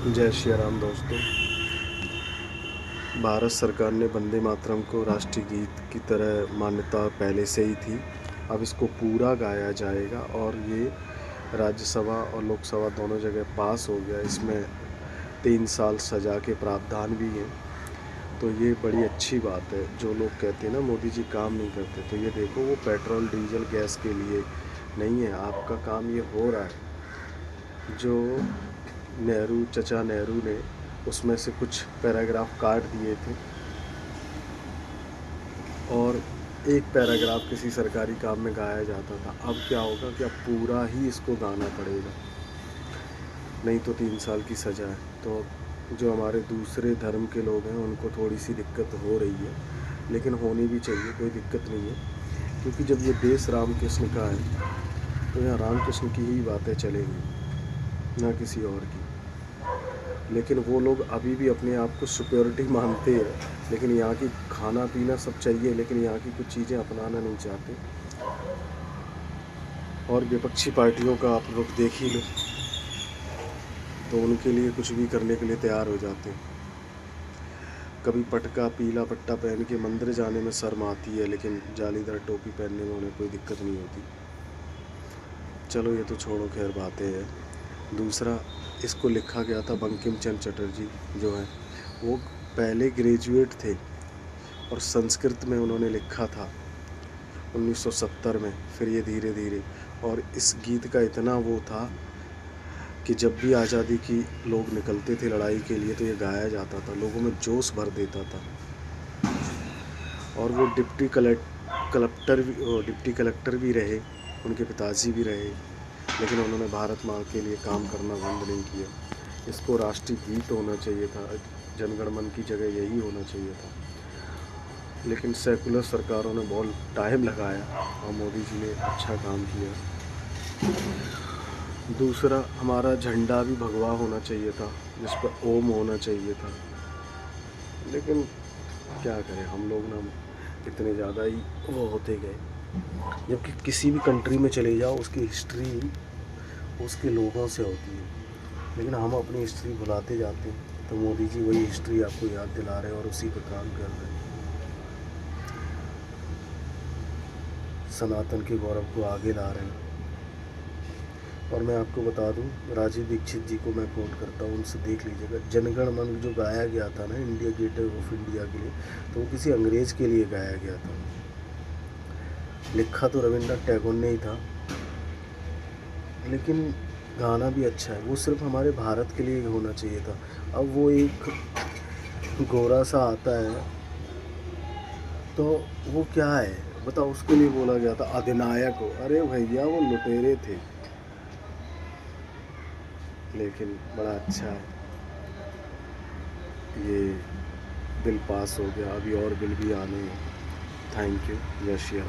जय श्री राम दोस्तों। भारत सरकार ने वंदे मातरम को राष्ट्रीय गीत की तरह मान्यता पहले से ही थी। अब इसको पूरा गाया जाएगा और ये राज्यसभा और लोकसभा दोनों जगह पास हो गया। इसमें 3 साल सज़ा के प्रावधान भी हैं, तो ये बड़ी अच्छी बात है। जो लोग कहते हैं ना मोदी जी काम नहीं करते, तो ये देखो वो पेट्रोल डीजल गैस के लिए नहीं है, आपका काम ये हो रहा है। जो चचा नेहरू ने उसमें से कुछ पैराग्राफ काट दिए थे और एक पैराग्राफ किसी सरकारी काम में गाया जाता था। अब क्या होगा कि अब पूरा ही इसको गाना पड़ेगा, नहीं तो 3 साल की सज़ा है। तो जो हमारे दूसरे धर्म के लोग हैं उनको थोड़ी सी दिक्कत हो रही है, लेकिन होनी भी चाहिए, कोई दिक्कत नहीं है। क्योंकि जब ये देश राम कृष्ण का है तो यहाँ राम कृष्ण की ही बातें चलेंगी, ना किसी और की। लेकिन वो लोग अभी भी अपने आप को सुपीरियरिटी मानते हैं, लेकिन यहाँ की खाना पीना सब चाहिए, लेकिन यहाँ की कुछ चीज़ें अपनाना नहीं चाहते। और विपक्षी पार्टियों का आप लोग देख ही लो, तो उनके लिए कुछ भी करने के लिए तैयार हो जाते हैं। कभी पटका पीला पट्टा पहन के मंदिर जाने में शर्म आती है, लेकिन जालीदार टोपी पहनने में उन्हें कोई दिक्कत नहीं होती। चलो ये तो छोड़ो, खैर बातें हैं। दूसरा, इसको लिखा गया था बंकिम चंद्र चटर्जी जो है, वो पहले ग्रेजुएट थे और संस्कृत में उन्होंने लिखा था 1970 में। फिर ये धीरे धीरे, और इस गीत का इतना वो था कि जब भी आज़ादी की लोग निकलते थे लड़ाई के लिए तो ये गाया जाता था, लोगों में जोश भर देता था। और वो डिप्टी कलेक्टर भी रहे, उनके पिताजी भी रहे, लेकिन उन्होंने भारत माँ के लिए काम करना बंद नहीं किया। इसको राष्ट्रीय गीत होना चाहिए था, जनगण मन की जगह यही होना चाहिए था, लेकिन सेकुलर सरकारों ने बहुत टाइम लगाया और मोदी जी ने अच्छा काम किया। दूसरा, हमारा झंडा भी भगवा होना चाहिए था, जिस पर ओम होना चाहिए था, लेकिन क्या करें हम लोग ना, इतने ज़्यादा ही वो होते गए। जबकि किसी भी कंट्री में चले जाओ उसकी हिस्ट्री उसके लोगों से होती है, लेकिन हम अपनी हिस्ट्री भुलाते जाते हैं। तो मोदी जी वही हिस्ट्री आपको याद दिला रहे हैं और उसी पर काम कर रहे हैं। सनातन के गौरव को आगे ला रहे हैं। और मैं आपको बता दूं, राजीव दीक्षित जी को मैं कोट करता हूँ, उनसे देख लीजिएगा। जनगण मन जो गाया गया था ना इंडिया गेट ऑफ इंडिया के लिए, तो वो किसी अंग्रेज़ के लिए गाया गया था। लिखा तो रविंद्रनाथ टैगोर ने ही था, लेकिन गाना भी अच्छा है। वो सिर्फ हमारे भारत के लिए होना चाहिए था। अब वो एक गोरा सा आता है, तो वो क्या है बताओ, उसके लिए बोला गया था अधिनायक हो। अरे भैया वो लुटेरे थे, लेकिन बड़ा अच्छा है। ये बिल पास हो गया, अभी और बिल भी आने हैं। Thank you. जय श्री राम।